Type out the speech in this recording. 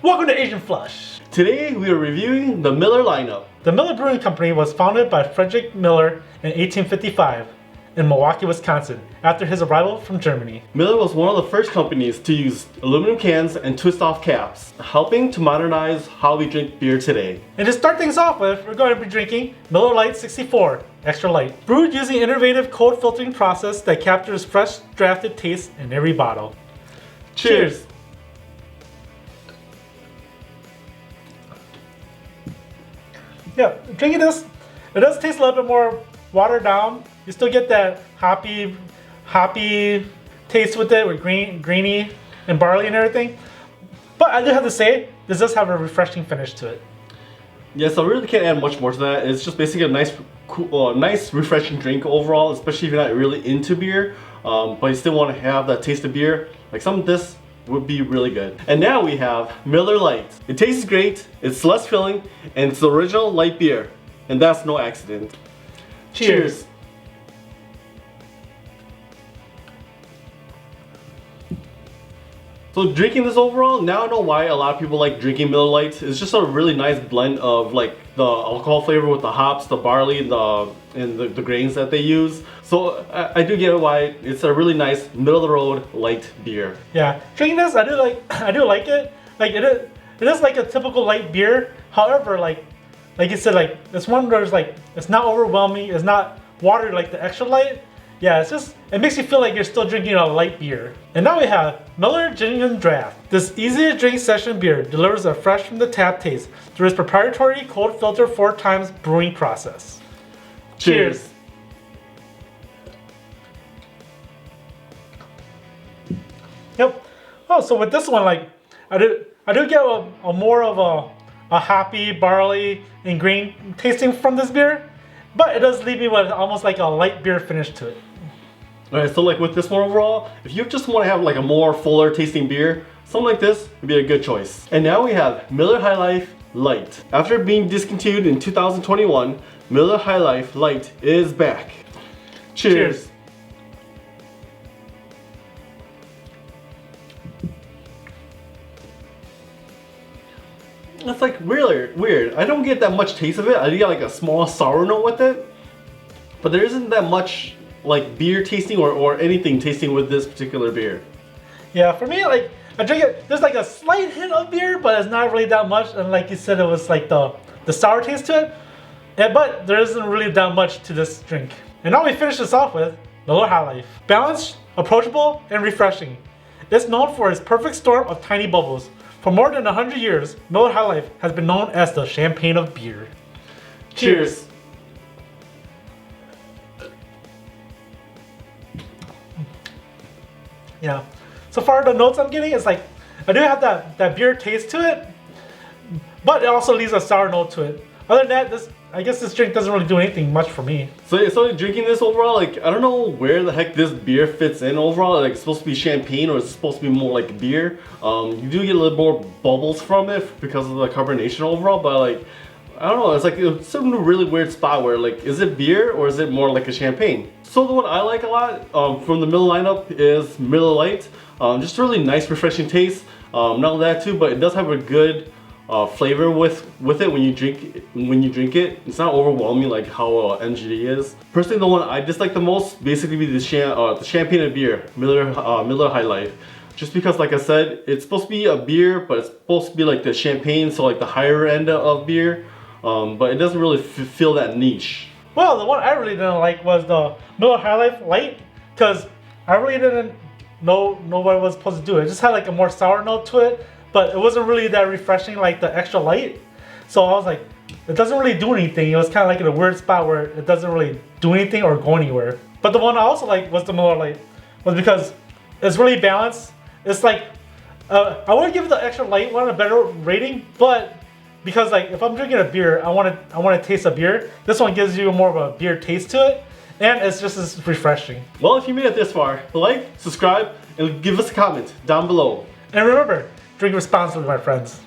Welcome to Asian Flush. Today we are reviewing the Miller lineup. The Miller Brewing Company was founded by Frederick Miller in 1855 in Milwaukee, Wisconsin, after his arrival from Germany. Miller was one of the first companies to use aluminum cans and twist-off caps, helping to modernize how we drink beer today. And to start things off with, we're going to be drinking Miller Lite 64 Extra Light, brewed using an innovative cold filtering process that captures fresh drafted taste in every bottle. Cheers! Yeah, drinking this, it does taste a little bit more watered down. You still get that hoppy taste with it, with greeny and barley and everything. But I do have to say, this does have a refreshing finish to it. Yes, I really can't add much more to that. It's just basically a nice, cool, nice, refreshing drink overall, especially if you're not really into beer, but you still want to have that taste of beer. Like some of this would be really good. And now we have Miller Lite. It tastes great, it's less filling, and it's the original light beer. And that's no accident. Cheers. So drinking this overall, now I know why a lot of people like drinking Miller Lite. It's just a really nice blend of like the alcohol flavor with the hops, the barley, and the grains that they use. So I do get why it's a really nice middle of the road light beer. Yeah, drinking this, I do like it. Like it is like a typical light beer. However, like you said, like it's one where it's like it's not overwhelming, it's not watery like the Extra Light. Yeah, it makes you feel like you're still drinking a light beer. And now we have Miller Genuine Draft. This easy to drink session beer delivers a fresh from the tap taste through its proprietary cold filter 4 times brewing process. Cheers. Yep. Oh, so with this one, like I do get a more of a hoppy barley and grain tasting from this beer, but it does leave me with almost like a light beer finish to it. Alright, so like with this one overall, if you just want to have like a more fuller tasting beer, something like this would be a good choice. And now we have Miller High Life Light. After being discontinued in 2021, Miller High Life Light is back. Cheers. That's like really weird. I don't get that much taste of it. I get like a small sour note with it, but there isn't that much like beer tasting or anything tasting with this particular beer. Yeah, for me, like I drink it, there's like a slight hint of beer, but it's not really that much. And like you said, it was like the sour taste to it. Yeah, but there isn't really that much to this drink. And now we finish this off with Miller High Life. Balanced, approachable, and refreshing. It's known for its perfect storm of tiny bubbles. For more than 100 years, Miller High Life has been known as the champagne of beer. Cheers. Yeah. So far the notes I'm getting is like, I do have that beer taste to it, but it also leaves a sour note to it. Other than that, I guess this drink doesn't really do anything much for me. So drinking this overall, like I don't know where the heck this beer fits in overall. Like it's supposed to be champagne or it's supposed to be more like beer. You do get a little more bubbles from it because of the carbonation overall, but like I don't know, it's like it's some really weird spot where like is it beer or is it more like a champagne? So the one I like a lot from the Miller lineup is Miller Lite. Just really nice refreshing taste. Not only that too, but it does have a good flavor with it when you drink it. It's not overwhelming like how MGD is. Personally, the one I dislike the most basically be the champagne of beer, Miller High Life. Just because, like I said, it's supposed to be a beer, but it's supposed to be like the champagne, so like the higher end of beer. But it doesn't really feel that niche. Well, the one I really didn't like was the Miller High Life Light, because I really didn't know what it was supposed to do. It just had like a more sour note to it, but it wasn't really that refreshing like the Extra Light. So I was like, it doesn't really do anything. It was kind of like in a weird spot where it doesn't really do anything or go anywhere. But the one I also liked was the Miller Lite, was because it's really balanced. It's like, I would give the Extra Light one a better rating, but because like if I'm drinking a beer, I want to taste a beer. This one gives you more of a beer taste to it, and it's just as refreshing. Well, if you made it this far, like, subscribe, and give us a comment down below. And remember, drink responsibly, my friends.